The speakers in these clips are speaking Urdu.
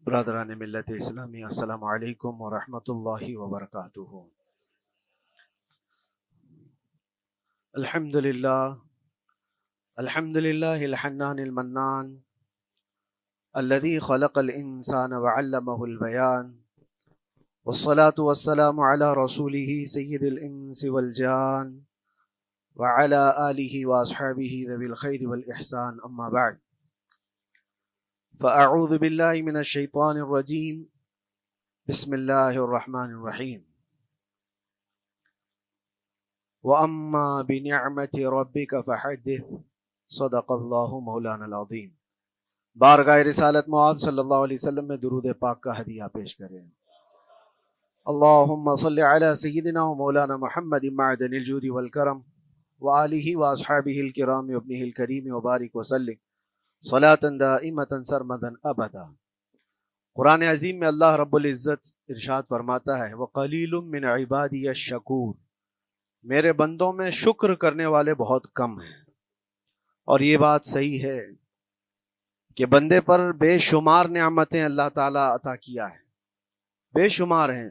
برادران ملت اسلامی، السلام علیکم ورحمۃ اللہ وبرکاتہ۔ الحمد للہ الحنان المنان الذي خلق الانسان وعلمه البيان، والصلاة والسلام على رسوله سید الانس والجان وعلى آلہ واصحابہ ذوی الخیر والاحسان، اما بعد فاعوذ باللہ من الشیطان الرجیم، بسم اللہ الرحمن الرحیم۔ وَأَمَّا بِنِعْمَةِ رَبِّكَ فَحَدِّثْ، صدق اللہ مولانا العظیم۔ بارگاہ رسالت معاذ صلی اللہ علیہ وسلم میں درود پاک کا ہدیہ پیش کریں۔ اللہم صلی علی سیدنا و مولانا محمد معدن الجود والکرم وآلہ واصحابہ الکرام وابنہ الکریم وبارک وسلم صلاۃ دائمۃ سرمدا ابدا۔ قرآن عظیم میں اللہ رب العزت ارشاد فرماتا ہے، وَقَلِيلٌ مِّنْ عِبَادِيَ الشَّكُورُ، میرے بندوں میں شکر کرنے والے بہت کم ہیں۔ اور یہ بات صحیح ہے کہ بندے پر بے شمار نعمتیں اللہ تعالیٰ عطا کیا ہے، بے شمار ہیں۔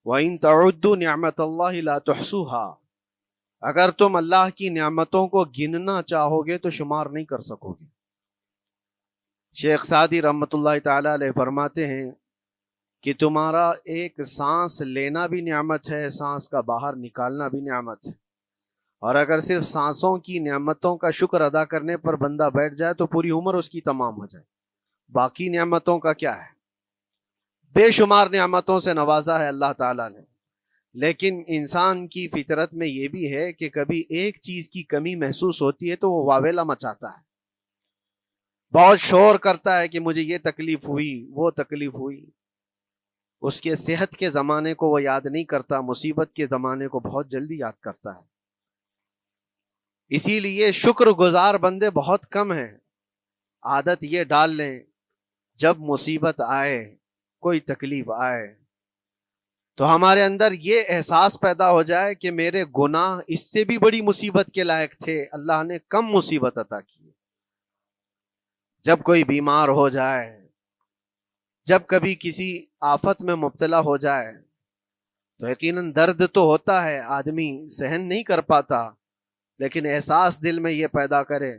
وَإِن تَعُدُّوا نِعْمَتَ اللَّهِ لَا تُحْصُوهَا، اگر تم اللہ کی نعمتوں کو گننا چاہو گے تو شمار نہیں کر سکو گے۔ شیخ سعدی رحمۃ اللہ تعالی علیہ فرماتے ہیں کہ تمہارا ایک سانس لینا بھی نعمت ہے، سانس کا باہر نکالنا بھی نعمت ہے، اور اگر صرف سانسوں کی نعمتوں کا شکر ادا کرنے پر بندہ بیٹھ جائے تو پوری عمر اس کی تمام ہو جائے۔ باقی نعمتوں کا کیا ہے؟ بے شمار نعمتوں سے نوازا ہے اللہ تعالیٰ نے، لیکن انسان کی فطرت میں یہ بھی ہے کہ کبھی ایک چیز کی کمی محسوس ہوتی ہے تو وہ واویلا مچاتا ہے، بہت شور کرتا ہے کہ مجھے یہ تکلیف ہوئی، وہ تکلیف ہوئی۔ اس کے صحت کے زمانے کو وہ یاد نہیں کرتا، مصیبت کے زمانے کو بہت جلدی یاد کرتا ہے۔ اسی لیے شکر گزار بندے بہت کم ہیں۔ عادت یہ ڈال لیں، جب مصیبت آئے، کوئی تکلیف آئے، تو ہمارے اندر یہ احساس پیدا ہو جائے کہ میرے گناہ اس سے بھی بڑی مصیبت کے لائق تھے، اللہ نے کم مصیبت عطا کی۔ جب کوئی بیمار ہو جائے، جب کبھی کسی آفت میں مبتلا ہو جائے تو یقیناً درد تو ہوتا ہے، آدمی سہن نہیں کر پاتا، لیکن احساس دل میں یہ پیدا کرے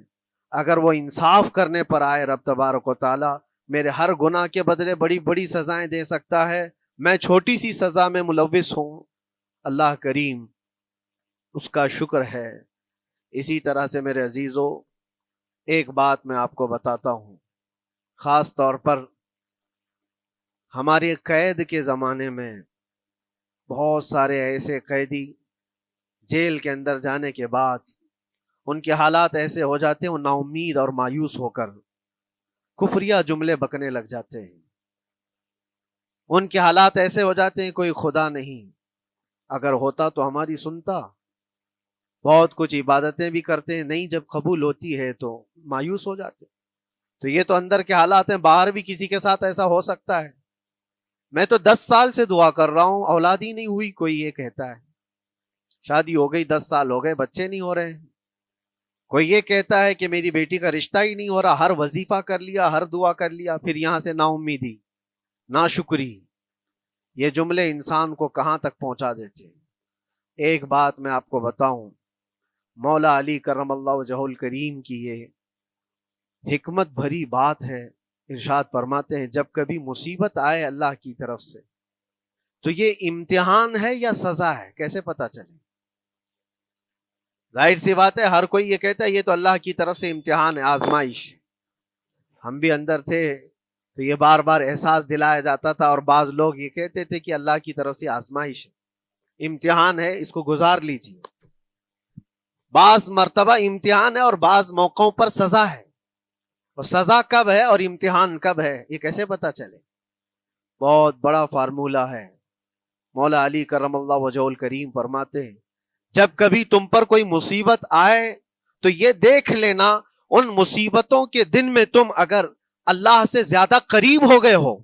اگر وہ انصاف کرنے پر آئے رب تبارک و تعالی میرے ہر گناہ کے بدلے بڑی بڑی سزائیں دے سکتا ہے، میں چھوٹی سی سزا میں ملوث ہوں، اللہ کریم اس کا شکر ہے۔ اسی طرح سے میرے عزیزو، ایک بات میں آپ کو بتاتا ہوں، خاص طور پر ہمارے قید کے زمانے میں بہت سارے ایسے قیدی جیل کے اندر جانے کے بعد ان کے حالات ایسے ہو جاتے ہیں، وہ نا امید اور مایوس ہو کر کفریہ جملے بکنے لگ جاتے ہیں۔ ان کے حالات ایسے ہو جاتے ہیں کوئی خدا نہیں، اگر ہوتا تو ہماری سنتا۔ بہت کچھ عبادتیں بھی کرتے ہیں، نہیں جب قبول ہوتی ہے تو مایوس ہو جاتے۔ تو یہ تو اندر کے حالات ہیں، باہر بھی کسی کے ساتھ ایسا ہو سکتا ہے۔ میں تو 10 سال سے دعا کر رہا ہوں، اولاد ہی نہیں ہوئی، کوئی یہ کہتا ہے۔ شادی ہو گئی، 10 سال ہو گئے، بچے نہیں ہو رہے ہیں۔ کوئی یہ کہتا ہے کہ میری بیٹی کا رشتہ ہی نہیں ہو رہا، ہر وظیفہ کر لیا، ہر دعا کر لیا، پھر یہاں سے نا امیدی، نا شکری۔ یہ جملے انسان کو کہاں تک پہنچا دیتے ہیں۔ ایک بات میں آپ کو بتاؤں، مولا علی کرم اللہ وجہہ الکریم کی یہ حکمت بھری بات ہے، ارشاد فرماتے ہیں جب کبھی مصیبت آئے اللہ کی طرف سے تو یہ امتحان ہے یا سزا ہے، کیسے پتا چلے؟ ظاہر سی بات ہے، ہر کوئی یہ کہتا ہے یہ تو اللہ کی طرف سے امتحان ہے، آزمائش۔ ہم بھی اندر تھے تو یہ بار بار احساس دلایا جاتا تھا، اور بعض لوگ یہ کہتے تھے کہ اللہ کی طرف سے آزمائش ہے، امتحان ہے، اس کو گزار لیجیے۔ بعض مرتبہ امتحان ہے اور بعض موقعوں پر سزا ہے، اور سزا کب ہے اور امتحان کب ہے یہ کیسے پتا چلے؟ بہت بڑا فارمولہ ہے۔ مولا علی کرم اللہ وجہ الکریم فرماتے ہیں جب کبھی تم پر کوئی مصیبت آئے تو یہ دیکھ لینا ان مصیبتوں کے دن میں تم اگر اللہ سے زیادہ قریب ہو گئے ہو،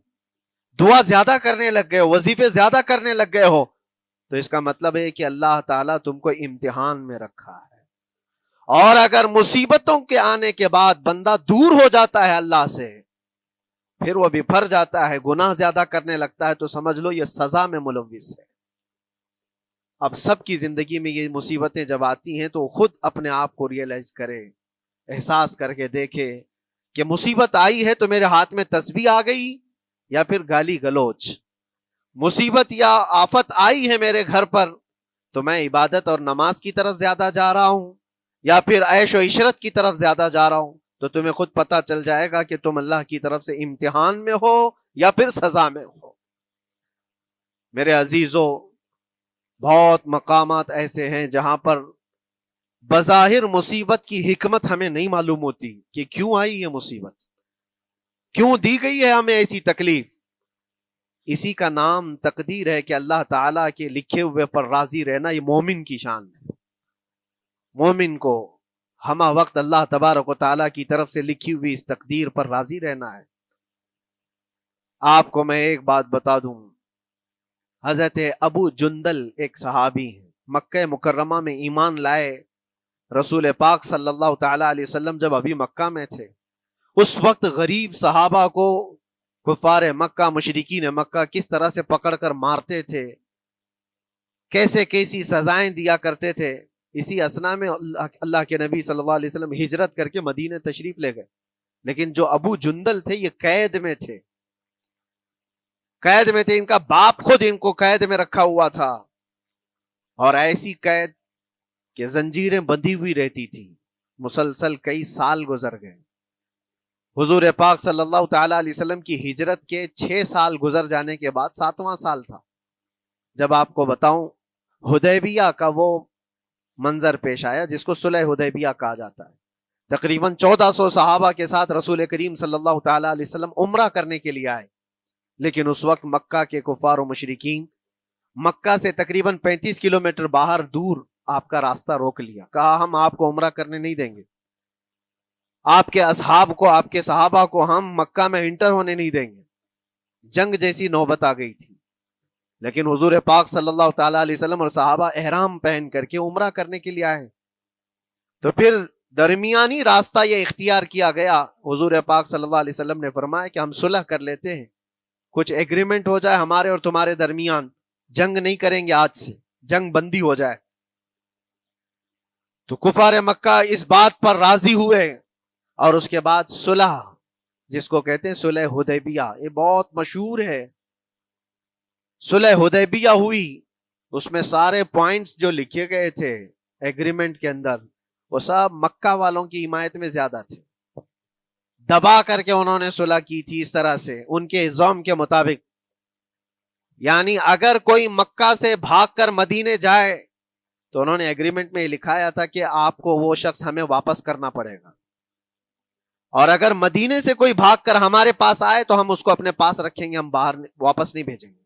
دعا زیادہ کرنے لگ گئے ہو، وظیفے زیادہ کرنے لگ گئے ہو، تو اس کا مطلب ہے کہ اللہ تعالیٰ تم کو امتحان میں رکھا ہے۔ اور اگر مصیبتوں کے آنے کے بعد بندہ دور ہو جاتا ہے اللہ سے، پھر وہ بپھر جاتا ہے، گناہ زیادہ کرنے لگتا ہے، تو سمجھ لو یہ سزا میں ملوث ہے۔ اب سب کی زندگی میں یہ مصیبتیں جب آتی ہیں تو خود اپنے آپ کو ریئلائز کرے، احساس کر کے دیکھے کہ مصیبت آئی ہے تو میرے ہاتھ میں تسبیح آ گئی یا پھر گالی گلوچ، مصیبت یا آفت آئی ہے میرے گھر پر تو میں عبادت اور نماز کی طرف زیادہ جا رہا ہوں یا پھر عیش و عشرت کی طرف زیادہ جا رہا ہوں، تو تمہیں خود پتا چل جائے گا کہ تم اللہ کی طرف سے امتحان میں ہو یا پھر سزا میں ہو۔ میرے عزیزوں، بہت مقامات ایسے ہیں جہاں پر بظاہر مصیبت کی حکمت ہمیں نہیں معلوم ہوتی کہ کیوں آئی یہ مصیبت، کیوں دی گئی ہے ہمیں ایسی تکلیف۔ اسی کا نام تقدیر ہے کہ اللہ تعالیٰ کے لکھے ہوئے پر راضی رہنا یہ مومن کی شان ہے۔ مومن کو ہمہ وقت اللہ تبارک و تعالیٰ کی طرف سے لکھی ہوئی اس تقدیر پر راضی رہنا ہے۔ آپ کو میں ایک بات بتا دوں، حضرت ابو جندل ایک صحابی ہیں، مکہ مکرمہ میں ایمان لائے، رسول پاک صلی اللہ تعالیٰ علیہ وسلم جب ابھی مکہ میں تھے، اس وقت غریب صحابہ کو کفار مکہ، مشرکین مکہ کس طرح سے پکڑ کر مارتے تھے، کیسے کیسی سزائیں دیا کرتے تھے۔ اسی اسنا میں اللہ کے نبی صلی اللہ علیہ وسلم ہجرت کر کے مدینہ تشریف لے گئے، لیکن جو ابو جندل تھے یہ قید میں تھے، قید میں تھے، ان کا باپ خود ان کو قید میں رکھا ہوا تھا، اور ایسی قید کہ زنجیریں بندھی ہوئی رہتی تھی، مسلسل کئی سال گزر گئے۔ حضور پاک صلی اللہ تعالیٰ علیہ وسلم کی ہجرت کے 6 سال گزر جانے کے بعد 7واں سال تھا جب آپ کو بتاؤں حدیبیہ کا وہ منظر پیش آیا جس کو صلح حدیبیہ کہا جاتا ہے۔ تقریباً 1400 صحابہ کے ساتھ رسول کریم صلی اللہ تعالیٰ علیہ وسلم عمرہ کرنے کے لیے آئے، لیکن اس وقت مکہ کے کفار و مشرکین مکہ سے تقریباً 35 کلومیٹر باہر دور آپ کا راستہ روک لیا، کہا ہم آپ کو عمرہ کرنے نہیں دیں گے، آپ کے اصحاب کو، آپ کے صحابہ کو ہم مکہ میں انٹر ہونے نہیں دیں گے۔ جنگ جیسی نوبت آ گئی تھی، لیکن حضور پاک صلی اللہ تعالیٰ علیہ وسلم اور صحابہ احرام پہن کر کے عمرہ کرنے کے لیے آئے، تو پھر درمیانی راستہ یہ اختیار کیا گیا۔ حضور پاک صلی اللہ علیہ وسلم نے فرمایا کہ ہم صلح کر لیتے ہیں، کچھ ایگریمنٹ ہو جائے ہمارے اور تمہارے درمیان، جنگ نہیں کریں گے، آج سے جنگ بندی ہو جائے۔ تو کفار مکہ اس بات پر راضی ہوئے، اور اس کے بعد صلح، جس کو کہتے ہیں صلح حدیبیہ، یہ بہت مشہور ہے، صلح حدیبیہ ہوئی، اس میں سارے پوائنٹس جو لکھے گئے تھے ایگریمنٹ کے اندر وہ سب مکہ والوں کی حمایت میں زیادہ تھے، دبا کر کے انہوں نے صلح کی تھی اس طرح سے ان کے الزام کے مطابق، یعنی اگر کوئی مکہ سے بھاگ کر مدینے جائے تو انہوں نے ایگریمنٹ میں لکھایا تھا کہ آپ کو وہ شخص ہمیں واپس کرنا پڑے گا، اور اگر مدینے سے کوئی بھاگ کر ہمارے پاس آئے تو ہم اس کو اپنے پاس رکھیں گے، ہم باہر واپس نہیں بھیجیں گے۔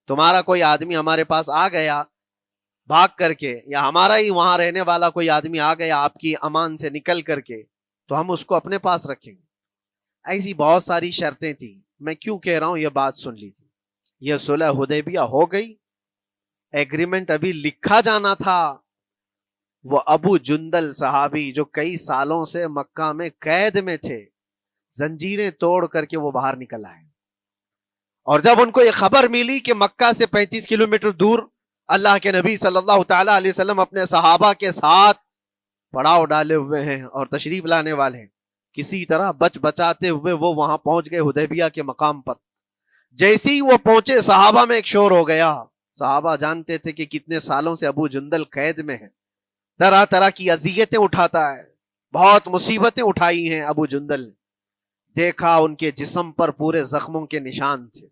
تمہارا کوئی آدمی ہمارے پاس آ گیا بھاگ کر کے، یا ہمارا ہی وہاں رہنے والا کوئی آدمی آ گیا آپ کی امان سے نکل کر کے، تو ہم اس کو اپنے پاس رکھیں گے۔ ایسی بہت ساری شرطیں تھیں، میں کیوں کہہ رہا ہوں یہ بات سن لیجیے۔ یہ صلح حدیبیہ ہو گئی، ایگریمنٹ ابھی لکھا جانا تھا، وہ ابو جندل صحابی جو کئی سالوں سے مکہ میں قید میں تھے، زنجیریں توڑ کر کے وہ باہر نکل آئے، اور جب ان کو یہ خبر ملی کہ مکہ سے 35 کلومیٹر دور اللہ کے نبی صلی اللہ تعالیٰ علیہ وسلم اپنے صحابہ کے ساتھ پڑاؤ ڈالے ہوئے ہیں اور تشریف لانے والے ہیں، کسی طرح بچ بچاتے ہوئے وہ وہاں پہنچ گئے حدیبیہ کے مقام پر۔ جیسے ہی وہ پہنچے صحابہ میں ایک شور ہو گیا، صحابہ جانتے تھے کہ کتنے سالوں سے ابو جندل قید میں ہے، طرح طرح کی اذیتیں اٹھاتا ہے، بہت مصیبتیں اٹھائی ہیں ابو جندل۔ دیکھا ان کے جسم پر پورے زخموں کے نشان تھے،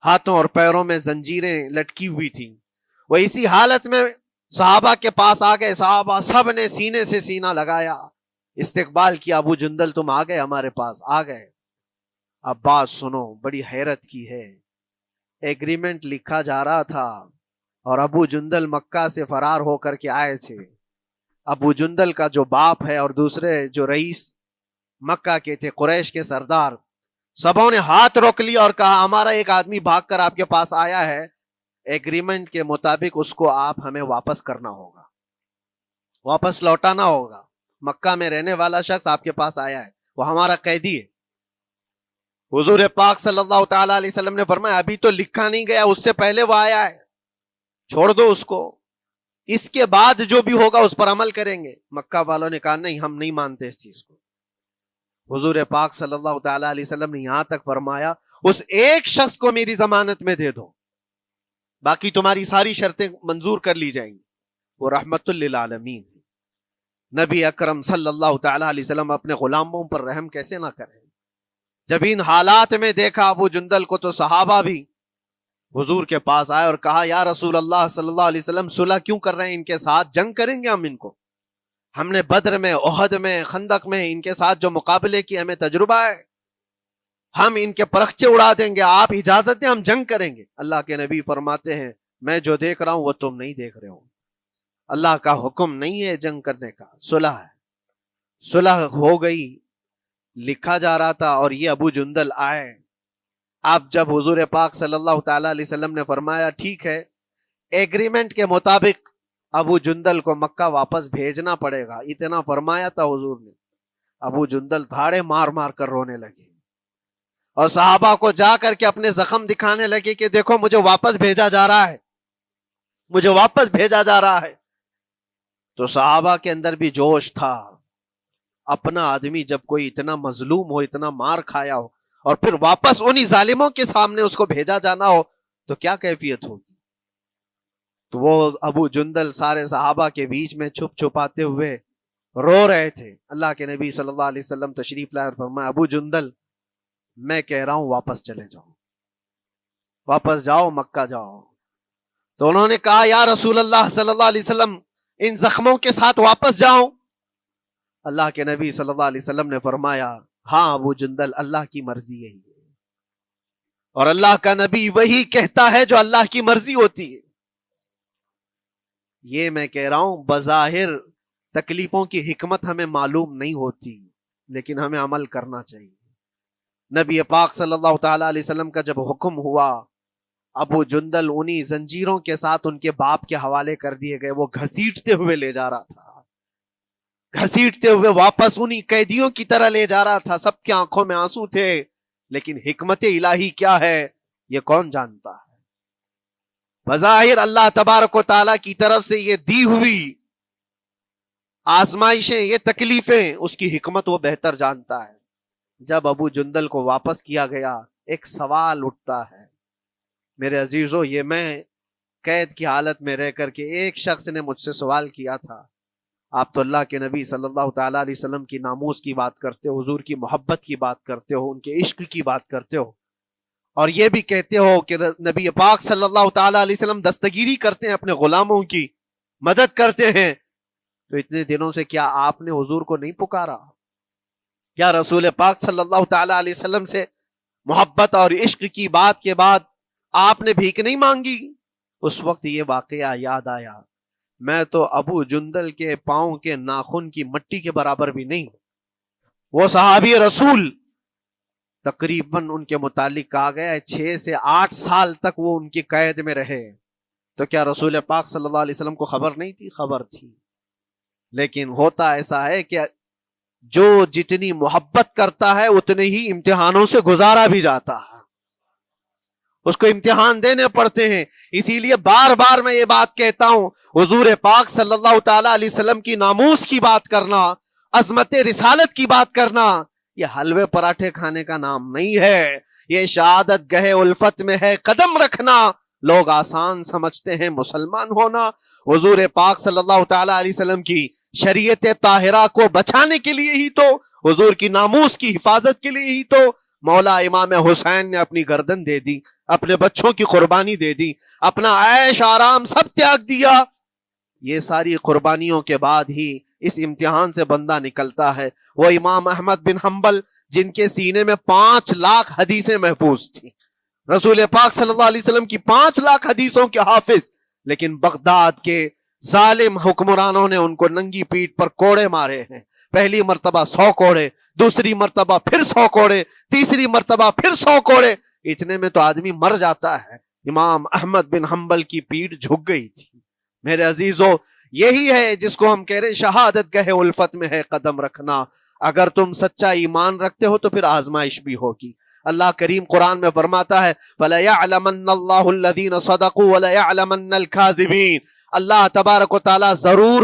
ہاتھوں اور پیروں میں زنجیریں لٹکی ہوئی تھیں۔ وہ اسی حالت میں صحابہ کے پاس آ گئے، صحابہ سب نے سینے سے سینہ لگایا، استقبال کیا، ابو جندل تم آ گئے ہمارے پاس، آ گئے۔ اب بات سنو، بڑی حیرت کی ہے، ایگریمنٹ لکھا جا رہا تھا اور ابو جندل مکہ سے فرار ہو کر کے آئے تھے۔ ابو جندل کا جو باپ ہے اور دوسرے جو رئیس مکہ کے تھے، قریش کے سردار، سبوں نے ہاتھ روک لیا اور کہا ہمارا ایک آدمی بھاگ کر آپ کے پاس آیا ہے، ایگریمنٹ کے مطابق اس کو آپ ہمیں واپس کرنا ہوگا، واپس لوٹانا ہوگا۔ مکہ میں رہنے والا شخص آپ کے پاس آیا ہے، وہ ہمارا قیدی ہے۔ حضور پاک صلی اللہ تعالی علیہ وسلم نے فرمایا ابھی تو لکھا نہیں گیا، اس سے پہلے وہ آیا ہے، چھوڑ دو اس کو، اس کے بعد جو بھی ہوگا اس پر عمل کریں گے۔ مکہ والوں نے کہا نہیں، ہم نہیں مانتے اس چیز کو۔ حضور پاک صلی اللہ تعالی علیہ وسلم نے یہاں تک فرمایا اس ایک شخص کو میری ضمانت میں دے دو، باقی تمہاری ساری شرطیں منظور کر لی جائیں گی۔ وہ رحمت للعالمین، نبی اکرم صلی اللہ تعالی علیہ وسلم اپنے غلاموں پر رحم کیسے نہ کریں؟ جب ان حالات میں دیکھا ابو جندل کو تو صحابہ بھی حضور کے پاس آئے اور کہا یا رسول اللہ صلی اللہ علیہ وسلم صلح کیوں کر رہے ہیں ان کے ساتھ؟ جنگ کریں گے ہم ان کو، ہم نے بدر میں، احد میں، خندق میں ان کے ساتھ جو مقابلے کی ہمیں تجربہ ہے، ہم ان کے پرخچے اڑا دیں گے، آپ اجازت دیں ہم جنگ کریں گے۔ اللہ کے نبی فرماتے ہیں میں جو دیکھ رہا ہوں وہ تم نہیں دیکھ رہے ہو، اللہ کا حکم نہیں ہے جنگ کرنے کا، صلح ہے۔ صلح ہو گئی، لکھا جا رہا تھا، اور یہ ابو جندل آئے۔ اب جب حضور پاک صلی اللہ تعالی علیہ وسلم نے فرمایا ٹھیک ہے، ایگریمنٹ کے مطابق ابو جندل کو مکہ واپس بھیجنا پڑے گا، اتنا فرمایا تھا حضور نے، ابو جندل دھاڑے مار مار کر رونے لگے اور صحابہ کو جا کر کے اپنے زخم دکھانے لگے کہ دیکھو مجھے واپس بھیجا جا رہا ہے، مجھے واپس بھیجا جا رہا ہے۔ تو صحابہ کے اندر بھی جوش تھا، اپنا آدمی جب کوئی اتنا مظلوم ہو، اتنا مار کھایا ہو، اور پھر واپس انہی ظالموں کے سامنے اس کو بھیجا جانا ہو تو کیا کیفیت ہوگی۔ تو وہ ابو جندل سارے صحابہ کے بیچ میں چھپ چھپاتے ہوئے رو رہے تھے۔ اللہ کے نبی صلی اللہ علیہ وسلم تشریف لائے اور فرمایا ابو جندل میں کہہ رہا ہوں واپس چلے جاؤ، واپس جاؤ، مکہ جاؤ۔ تو انہوں نے کہا یا رسول اللہ صلی اللہ علیہ وسلم ان زخموں کے ساتھ واپس جاؤ؟ اللہ کے نبی صلی اللہ علیہ وسلم نے فرمایا ہاں ابو جندل، اللہ کی مرضی یہی ہے، اور اللہ کا نبی وہی کہتا ہے جو اللہ کی مرضی ہوتی ہے۔ یہ میں کہہ رہا ہوں بظاہر تکلیفوں کی حکمت ہمیں معلوم نہیں ہوتی، لیکن ہمیں عمل کرنا چاہیے۔ نبی پاک صلی اللہ تعالی علیہ وسلم کا جب حکم ہوا، ابو جندل انہی زنجیروں کے ساتھ ان کے باپ کے حوالے کر دیے گئے، وہ گھسیٹتے ہوئے لے جا رہا تھا، گھسیٹتے ہوئے واپس انہی قیدیوں کی طرح لے جا رہا تھا۔ سب کی آنکھوں میں آنسو تھے، لیکن حکمت الہی کیا ہے یہ کون جانتا ہے؟ بظاہر اللہ تبارک و تعالیٰ کی طرف سے یہ دی ہوئی آزمائشیں، یہ تکلیفیں، اس کی حکمت وہ بہتر جانتا ہے۔ جب ابو جندل کو واپس کیا گیا، ایک سوال اٹھتا ہے میرے عزیزو، یہ میں قید کی حالت میں رہ کر کے ایک شخص نے مجھ سے سوال کیا تھا، آپ تو اللہ کے نبی صلی اللہ تعالی علیہ وسلم کی ناموس کی بات کرتے ہو، حضور کی محبت کی بات کرتے ہو، ان کے عشق کی بات کرتے ہو، اور یہ بھی کہتے ہو کہ نبی پاک صلی اللہ تعالی علیہ وسلم دستگیری کرتے ہیں، اپنے غلاموں کی مدد کرتے ہیں، تو اتنے دنوں سے کیا آپ نے حضور کو نہیں پکارا؟ کیا رسول پاک صلی اللہ تعالی علیہ وسلم سے محبت اور عشق کی بات کے بعد آپ نے بھیک نہیں مانگی؟ اس وقت یہ واقعہ یاد آیا، میں تو ابو جندل کے پاؤں کے ناخن کی مٹی کے برابر بھی نہیں۔ وہ صحابی رسول تقریباً ان کے متعلق کہا گیا ہے 6 سے 8 سال تک وہ ان کی قید میں رہے، تو کیا رسول پاک صلی اللہ علیہ وسلم کو خبر نہیں تھی؟ خبر تھی، لیکن ہوتا ایسا ہے کہ جو جتنی محبت کرتا ہے اتنے ہی امتحانوں سے گزارا بھی جاتا ہے، اس کو امتحان دینے پڑتے ہیں۔ اسی لیے بار بار میں یہ بات کہتا ہوں، حضور پاک صلی اللہ تعالی علیہ وسلم کی ناموس کی بات کرنا، عظمت رسالت کی بات کرنا، یہ حلوے پراٹھے کھانے کا نام نہیں ہے، یہ شہادت گہے الفت میں ہے قدم رکھنا۔ لوگ آسان سمجھتے ہیں مسلمان ہونا، حضور پاک صلی اللہ تعالی علیہ وسلم کی شریعت طاہرہ کو بچانے کے لیے ہی تو، حضور کی ناموس کی حفاظت کے لیے ہی تو مولا امام حسین نے اپنی گردن دے دی، اپنے بچوں کی قربانی دے دی، اپنا عیش آرام سب تیاگ دیا۔ یہ ساری قربانیوں کے بعد ہی اس امتحان سے بندہ نکلتا ہے۔ وہ امام احمد بن حنبل جن کے سینے میں 5 لاکھ حدیثیں محفوظ تھیں، رسول پاک صلی اللہ علیہ وسلم کی 5 لاکھ حدیثوں کے حافظ، لیکن بغداد کے ظالم حکمرانوں نے ان کو ننگی پیٹھ پر کوڑے مارے ہیں، پہلی مرتبہ 100 کوڑے، دوسری مرتبہ پھر 100 کوڑے، تیسری مرتبہ پھر 100 کوڑے، اتنے میں تو آدمی مر جاتا ہے۔ امام احمد بن حنبل کی پیٹھ جھک گئی تھی۔ میرے عزیزو، یہی ہے جس کو ہم کہہ رہے شہادت گہے الفت میں ہے قدم رکھنا۔ اگر تم سچا ایمان رکھتے ہو تو پھر آزمائش بھی ہوگی، اللہ کریم قرآن میں فرماتا ہے وَلَيَعْلَمَنَّ اللَّهُ الَّذِينَ صَدَقُوا وَلَيَعْلَمَنَّ الْكَاذِبِينَ، اللہ تبارک و تعالیٰ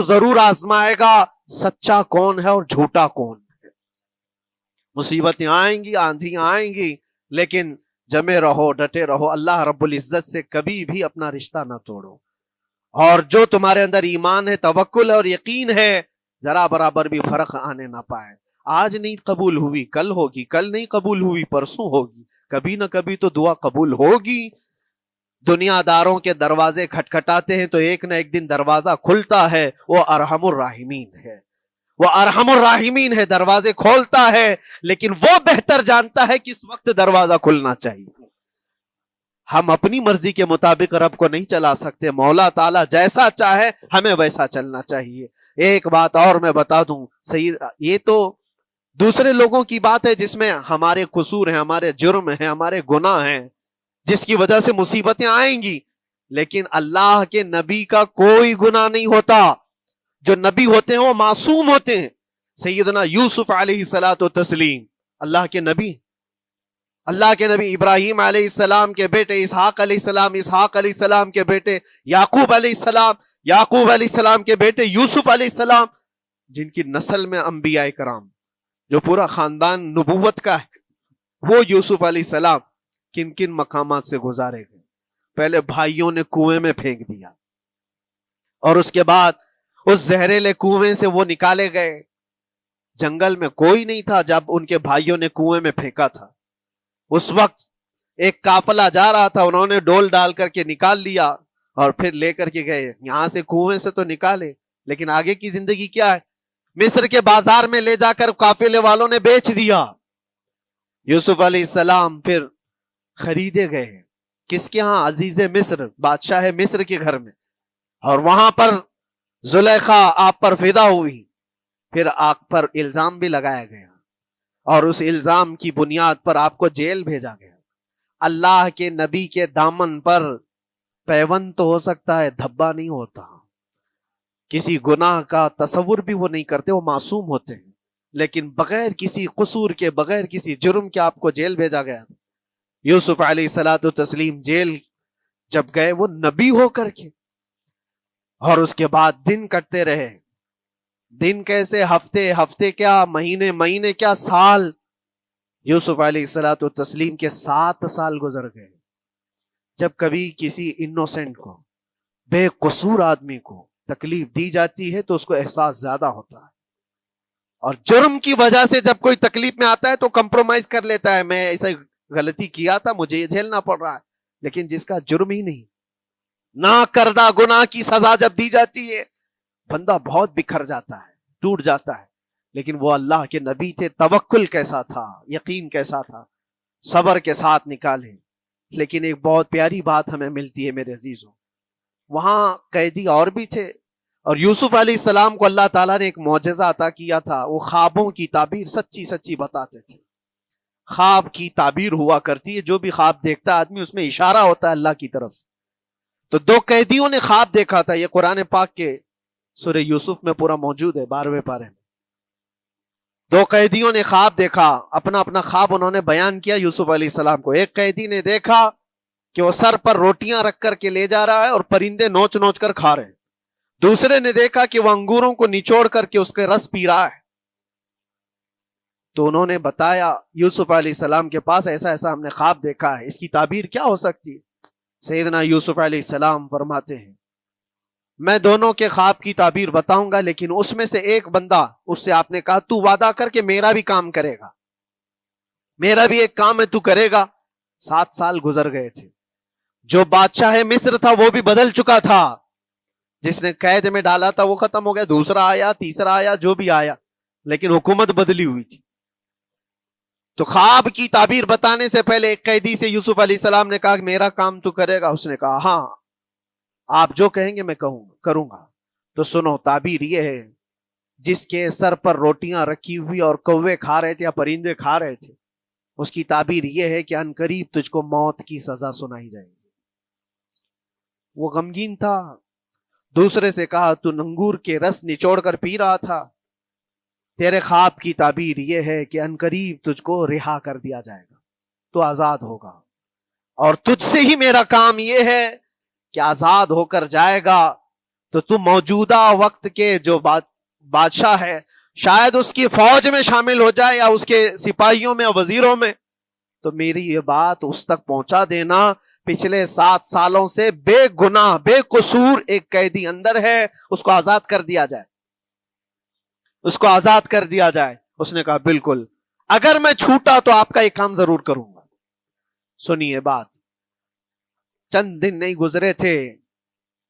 ضرور آزمائے گا سچا کون ہے اور جھوٹا کون ہے۔ مصیبتیں آئیں گی، آندھیاں آئیں گی، لیکن جمے رہو، ڈٹے رہو، اللہ رب العزت سے کبھی بھی اپنا رشتہ نہ توڑو، اور جو تمہارے اندر ایمان ہے، توکل اور یقین ہے، ذرا برابر بھی فرق آنے نہ پائے۔ آج نہیں قبول ہوئی کل ہوگی، کل نہیں قبول ہوئی پرسوں ہوگی، کبھی نہ کبھی تو دعا قبول ہوگی۔ دنیا داروں کے دروازے کھٹکھٹاتے ہیں تو ایک نہ ایک دن دروازہ کھلتا ہے، وہ ارحم الراحمین ہے، وہ ارحم الراحمین ہے، دروازے کھولتا ہے، لیکن وہ بہتر جانتا ہے کس وقت دروازہ کھلنا چاہیے۔ ہم اپنی مرضی کے مطابق رب کو نہیں چلا سکتے، مولا تعالیٰ جیسا چاہے ہمیں ویسا چلنا چاہیے۔ ایک بات اور میں بتا دوں سید، یہ تو دوسرے لوگوں کی بات ہے جس میں ہمارے قصور ہیں، ہمارے جرم ہیں، ہمارے گناہ ہیں، جس کی وجہ سے مصیبتیں آئیں گی، لیکن اللہ کے نبی کا کوئی گناہ نہیں ہوتا۔ جو نبی ہوتے ہیں وہ معصوم ہوتے ہیں۔ سیدنا یوسف علیہ الصلوۃ والتسلیم اللہ کے نبی، اللہ کے نبی ابراہیم علیہ السلام کے بیٹے اسحاق علیہ السلام، اسحاق علیہ السلام کے بیٹے یعقوب علیہ السلام، یعقوب علیہ السلام کے بیٹے یوسف علیہ السلام، جن کی نسل میں انبیاء کرام، جو پورا خاندان نبوت کا ہے، وہ یوسف علیہ السلام کن کن مقامات سے گزارے گئے۔ پہلے بھائیوں نے کنویں میں پھینک دیا، اور اس کے بعد اس زہریلے کنویں سے وہ نکالے گئے۔ جنگل میں کوئی نہیں تھا جب ان کے بھائیوں نے کنویں میں پھینکا تھا۔ اس وقت ایک قافلہ جا رہا تھا، انہوں نے ڈول ڈال کر کے نکال لیا اور پھر لے کر کے گئے۔ یہاں سے کنویں سے تو نکالے، لیکن آگے کی زندگی کیا ہے؟ مصر کے بازار میں لے جا کر قافلے والوں نے بیچ دیا۔ یوسف علیہ السلام پھر خریدے گئے، کس کے ہاں؟ عزیز مصر، بادشاہ مصر کے گھر میں، اور وہاں پر زلیخا آپ پر فدا ہوئی۔ پھر آپ پر الزام بھی لگایا گیا، اور اس الزام کی بنیاد پر آپ کو جیل بھیجا گیا۔ اللہ کے نبی کے دامن پر پیوند تو ہو سکتا ہے، دھبا نہیں ہوتا۔ کسی گناہ کا تصور بھی وہ نہیں کرتے، وہ معصوم ہوتے ہیں، لیکن بغیر کسی قصور کے، بغیر کسی جرم کے آپ کو جیل بھیجا گیا۔ یوسف علیہ الصلوۃ والتسلیم جیل جب گئے، وہ نبی ہو کر کے، اور اس کے بعد دن کٹتے رہے۔ دن کیسے؟ ہفتے، ہفتے کیا مہینے، مہینے کیا سال۔ یوسف علیہ الصلوۃ والتسلیم کے 7 سال گزر گئے۔ جب کبھی کسی انوسینٹ کو، بے قصور آدمی کو تکلیف دی جاتی ہے تو اس کو احساس زیادہ ہوتا ہے، اور جرم کی وجہ سے جب کوئی تکلیف میں آتا ہے تو کمپرومائز کر لیتا ہے، میں ایسا غلطی کیا تھا، مجھے یہ جھیلنا پڑ رہا ہے۔ لیکن جس کا جرم ہی نہیں، نہ کردہ گناہ کی سزا جب دی جاتی ہے، بندہ بہت بکھر جاتا ہے، ٹوٹ جاتا ہے۔ لیکن وہ اللہ کے نبی تھے، توکل کیسا تھا، یقین کیسا تھا، صبر کے ساتھ نکالے۔ لیکن ایک بہت پیاری بات ہمیں ملتی ہے میرے عزیزوں، وہاں قیدی اور بھی تھے، اور یوسف علیہ السلام کو اللہ تعالیٰ نے ایک معجزہ عطا کیا تھا۔ وہ خوابوں کی تعبیر سچی سچی بتاتے تھے۔ خواب کی تعبیر ہوا کرتی ہے، جو بھی خواب دیکھتا ہے آدمی، اس میں اشارہ ہوتا ہے اللہ کی طرف سے۔ تو 2 قیدیوں نے خواب دیکھا تھا، یہ قرآن پاک کے سورہ یوسف میں پورا موجود ہے، 12ویں پارے میں۔ 2 قیدیوں نے خواب دیکھا، اپنا اپنا خواب انہوں نے بیان کیا یوسف علیہ السلام کو۔ ایک قیدی نے دیکھا کہ وہ سر پر روٹیاں رکھ کر کے لے جا رہا ہے اور پرندے نوچ نوچ کر کھا رہے ہیں۔ دوسرے نے دیکھا کہ وہ انگوروں کو نچوڑ کر کے اس کے رس پی رہا ہے۔ تو انہوں نے بتایا یوسف علیہ السلام کے پاس، ایسا ایسا ہم نے خواب دیکھا ہے، اس کی تعبیر کیا ہو سکتی ہے؟ سیدنا یوسف علیہ السلام فرماتے ہیں، میں دونوں کے خواب کی تعبیر بتاؤں گا، لیکن اس میں سے ایک بندہ، اس سے آپ نے کہا تو وعدہ کر کے میرا بھی کام کرے گا، میرا بھی ایک کام ہے، تو کرے گا۔ 7 سال گزر گئے تھے، جو بادشاہ مصر تھا وہ بھی بدل چکا تھا، جس نے قید میں ڈالا تھا وہ ختم ہو گیا، دوسرا آیا، تیسرا آیا، جو بھی آیا، لیکن حکومت بدلی ہوئی تھی۔ تو خواب کی تعبیر بتانے سے پہلے ایک قیدی سے یوسف علیہ السلام نے کہا کہ میرا کام تو کرے گا؟ اس نے کہا ہاں، آپ جو کہیں گے میں کروں گا۔ تو سنو، تعبیر یہ ہے، جس کے سر پر روٹیاں رکھی ہوئی اور کوے کھا رہے تھے یا پرندے کھا رہے تھے، اس کی تعبیر یہ ہے کہ عنقریب تجھ کو موت کی سزا سنائی جائے گی۔ وہ غمگین تھا۔ دوسرے سے کہا تو انگور کے رس نچوڑ کر پی رہا تھا، تیرے خواب کی تعبیر یہ ہے کہ عنقریب تجھ کو رہا کر دیا جائے گا۔ تو آزاد ہوگا، اور تجھ سے ہی میرا کام یہ ہے کہ آزاد ہو کر جائے گا تو تو موجودہ وقت کے جو بادشاہ ہے، شاید اس کی فوج میں شامل ہو جائے یا اس کے سپاہیوں میں وزیروں میں، تو میری یہ بات اس تک پہنچا دینا، پچھلے 7 سالوں سے بے گناہ بے قصور ایک قیدی اندر ہے، اس کو آزاد کر دیا جائے، اس کو آزاد کر دیا جائے۔ اس نے کہا بالکل، اگر میں چھوٹا تو آپ کا ایک کام ضرور کروں گا۔ سنیے بات، چند دن نہیں گزرے تھے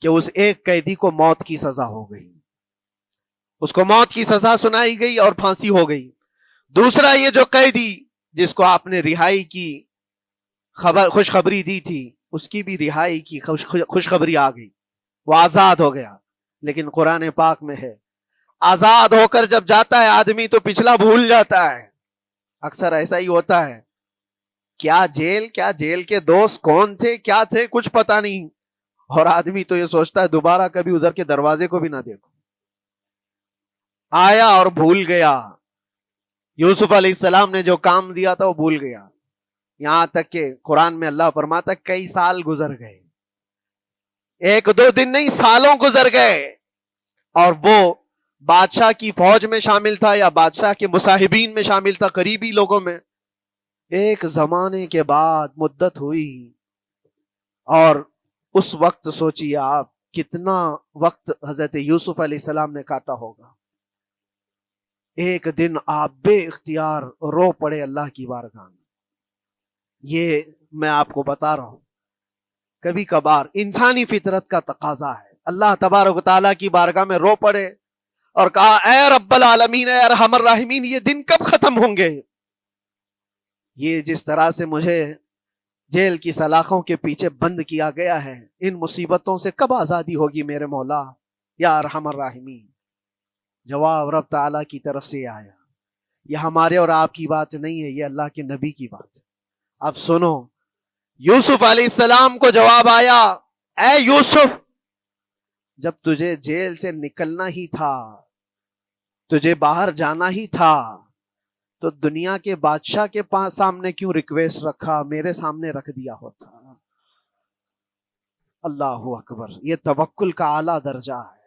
کہ اس ایک قیدی کو موت کی سزا ہو گئی، اس کو موت کی سزا سنائی گئی اور پھانسی ہو گئی۔ دوسرا یہ جو قیدی جس کو آپ نے رہائی کی خوشخبری دی تھی، اس کی بھی رہائی کی خوشخبری آ گئی، وہ آزاد ہو گیا۔ لیکن قرآن پاک میں ہے، آزاد ہو کر جب جاتا ہے آدمی تو پچھلا بھول جاتا ہے۔ اکثر ایسا ہی ہوتا ہے، کیا جیل کے دوست کون تھے کیا تھے کچھ پتا نہیں، اور آدمی تو یہ سوچتا ہے دوبارہ کبھی ادھر کے دروازے کو بھی نہ دیکھو، آیا اور بھول گیا۔ یوسف علیہ السلام نے جو کام دیا تھا وہ بھول گیا، یہاں تک کہ قرآن میں اللہ فرماتا کئی سال گزر گئے، 1-2 دن نہیں، سالوں گزر گئے، اور وہ بادشاہ کی فوج میں شامل تھا یا بادشاہ کے مصاحبین میں شامل تھا، قریبی لوگوں میں۔ ایک زمانے کے بعد مدت ہوئی، اور اس وقت سوچیے آپ کتنا وقت حضرت یوسف علیہ السلام نے کاٹا ہوگا۔ ایک دن آپ بے اختیار رو پڑے اللہ کی بارگاہ میں۔ یہ میں آپ کو بتا رہا ہوں، کبھی کبھار انسانی فطرت کا تقاضا ہے، اللہ تبارک و تعالیٰ کی بارگاہ میں رو پڑے اور کہا اے رب العالمین، اے ارحم الراحمین، یہ دن کب ختم ہوں گے؟ یہ جس طرح سے مجھے جیل کی سلاخوں کے پیچھے بند کیا گیا ہے، ان مصیبتوں سے کب آزادی ہوگی میرے مولا یا ارحم الراحمین؟ جواب رب تعالیٰ کی طرف سے آیا، یہ ہمارے اور آپ کی بات نہیں ہے، یہ اللہ کے نبی کی بات ہے۔ اب سنو، یوسف علیہ السلام کو جواب آیا، اے یوسف، جب تجھے جیل سے نکلنا ہی تھا، تجھے باہر جانا ہی تھا، تو دنیا کے بادشاہ کے پاس سامنے کیوں ریکویسٹ رکھا، میرے سامنے رکھ دیا ہوتا۔ اللہ اکبر، یہ توکل کا اعلیٰ درجہ ہے۔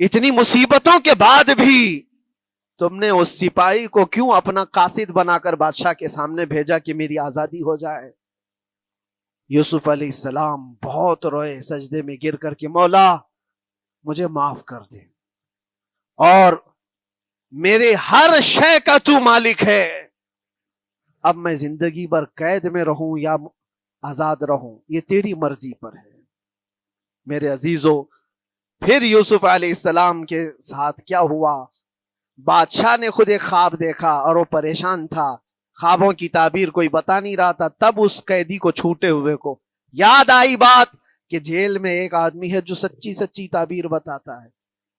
اتنی مصیبتوں کے بعد بھی تم نے اس سپاہی کو کیوں اپنا قاصد بنا کر بادشاہ کے سامنے بھیجا کہ میری آزادی ہو جائے؟ یوسف علیہ السلام بہت روئے، سجدے میں گر کر کے مولا مجھے معاف کر دے، اور میرے ہر شے کا تو مالک ہے، اب میں زندگی بھر قید میں رہوں یا آزاد رہوں یہ تیری مرضی پر ہے۔ میرے عزیزو، پھر یوسف علیہ السلام کے ساتھ کیا ہوا؟ بادشاہ نے خود ایک خواب دیکھا اور وہ پریشان تھا، خوابوں کی تعبیر کوئی بتا نہیں رہا تھا۔ تب اس قیدی کو چھوٹے ہوئے کو یاد آئی بات کہ جیل میں ایک آدمی ہے جو سچی تعبیر بتاتا ہے۔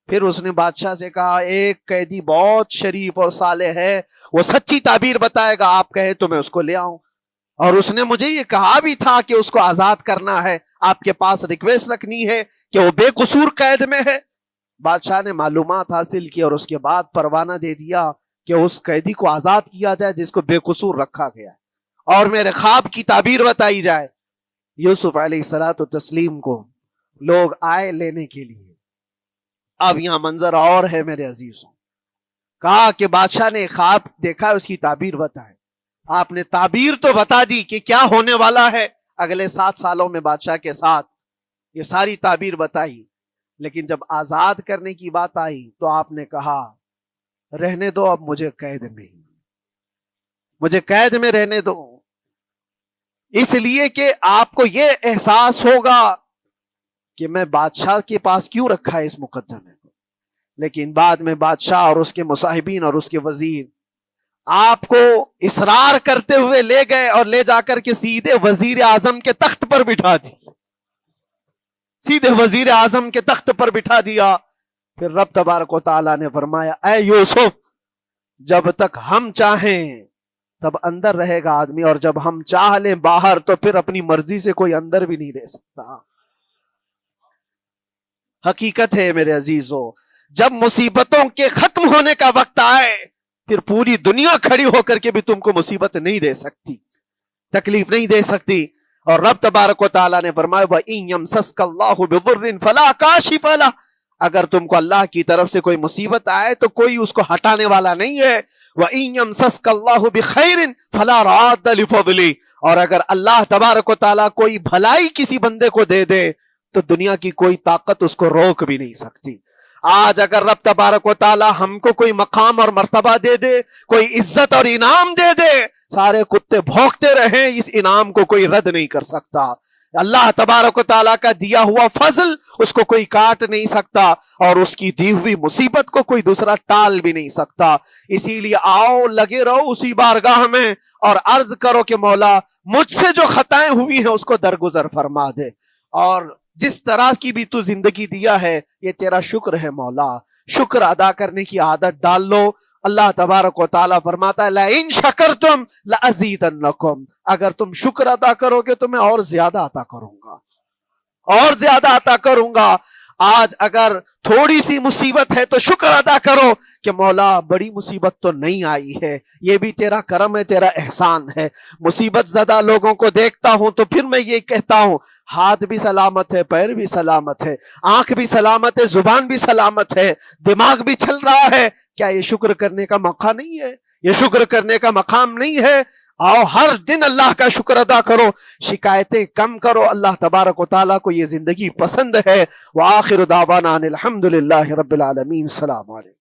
پھر اس نے بادشاہ سے کہا ایک قیدی بہت شریف اور صالح ہے، وہ سچی تعبیر بتائے گا، آپ کہے تو میں اس کو لے آؤں، اور اس نے مجھے یہ کہا بھی تھا کہ اس کو آزاد کرنا ہے، آپ کے پاس ریکویسٹ رکھنی ہے کہ وہ بے قصور قید میں ہے۔ بادشاہ نے معلومات حاصل کی اور اس کے بعد پروانہ دے دیا کہ اس قیدی کو آزاد کیا جائے جس کو بے قصور رکھا گیا ہے، اور میرے خواب کی تعبیر بتائی جائے۔ یوسف علیہ الصلوۃ والتسلیم کو لوگ آئے لینے کے لیے۔ اب یہاں منظر اور ہے میرے عزیزوں، کہا کہ بادشاہ نے خواب دیکھا، اس کی تعبیر بتائے۔ آپ نے تعبیر تو بتا دی کہ کیا ہونے والا ہے اگلے 7 سالوں میں بادشاہ کے ساتھ، یہ ساری تعبیر بتائی، لیکن جب آزاد کرنے کی بات آئی تو آپ نے کہا رہنے دو، اب مجھے قید میں رہنے دو، اس لیے کہ آپ کو یہ احساس ہوگا کہ میں بادشاہ کے پاس کیوں رکھا ہے اس مقدمے کو۔ لیکن بعد میں بادشاہ اور اس کے مصاحبین اور اس کے وزیر آپ کو اصرار کرتے ہوئے لے گئے اور لے جا کر کے سیدھے وزیر اعظم کے تخت پر بٹھا دی، سیدھے وزیر اعظم کے تخت پر بٹھا دیا۔ پھر رب تبارک و تعالیٰ نے فرمایا اے یوسف، جب تک ہم چاہیں تب اندر رہے گا آدمی، اور جب ہم چاہ لیں باہر تو پھر اپنی مرضی سے کوئی اندر بھی نہیں رہ سکتا۔ حقیقت ہے میرے عزیزو، جب مصیبتوں کے ختم ہونے کا وقت آئے پھر پوری دنیا کھڑی ہو کر کے بھی تم کو مصیبت نہیں دے سکتی۔ تکلیف نہیں دے سکتی. اور رب تبارک و تعالیٰ نے فرمایا وَإِن يَمْسَسْكَ اللَّهُ بِضُرٍّ فَلَا كَاشِفَ لَهُ، اگر تم کو اللہ کی طرف سے کوئی مصیبت آئے تو کوئی اس کو ہٹانے والا نہیں ہے. وَإِن يَمْسَسْكَ اللَّهُ بِخَيْرٍ فَلَا رَادَّ لِفَضْلِهِ، اور اگر اللہ تبارک و تعالیٰ کوئی بھلائی کسی بندے کو دے دے تو دنیا کی کوئی طاقت اس کو روک بھی نہیں سکتی. آج اگر رب تبارک و تعالیٰ ہم کو کوئی مقام اور مرتبہ دے دے، کوئی عزت اور انعام دے دے، سارے کتے بھونکتے رہیں، اس انعام کو کوئی رد نہیں کر سکتا. اللہ تبارک و تعالیٰ کا دیا ہوا فضل اس کو کوئی کاٹ نہیں سکتا، اور اس کی دی ہوئی مصیبت کو کوئی دوسرا ٹال بھی نہیں سکتا. اسی لیے آؤ لگے رہو اسی بارگاہ میں اور عرض کرو کہ مولا مجھ سے جو خطائیں ہوئی ہیں اس کو درگزر فرما دے، اور جس طرح کی بھی تو زندگی دیا ہے یہ تیرا شکر ہے مولا. شکر ادا کرنے کی عادت ڈال لو. اللہ تبارک و تعالیٰ فرماتا ہے لَإِن شَكَرْتُمْ لَأَزِيدَنَّكُمْ، اگر تم شکر ادا کرو گے تو میں اور زیادہ عطا کروں گا، اور زیادہ عطا کروں گا. آج اگر تھوڑی سی مصیبت ہے تو شکر ادا کرو کہ مولا بڑی مصیبت تو نہیں آئی ہے، یہ بھی تیرا کرم ہے، تیرا احسان ہے. مصیبت زدہ لوگوں کو دیکھتا ہوں تو پھر میں یہ کہتا ہوں ہاتھ بھی سلامت ہے، پیر بھی سلامت ہے، آنکھ بھی سلامت ہے، زبان بھی سلامت ہے، دماغ بھی چل رہا ہے. کیا یہ شکر کرنے کا موقع نہیں ہے؟ یہ شکر کرنے کا مقام نہیں ہے؟ آؤ ہر دن اللہ کا شکر ادا کرو، شکایتیں کم کرو. اللہ تبارک و تعالیٰ کو یہ زندگی پسند ہے. وآخر دعوانا ان الحمد للہ رب العالمین. السلام علیکم.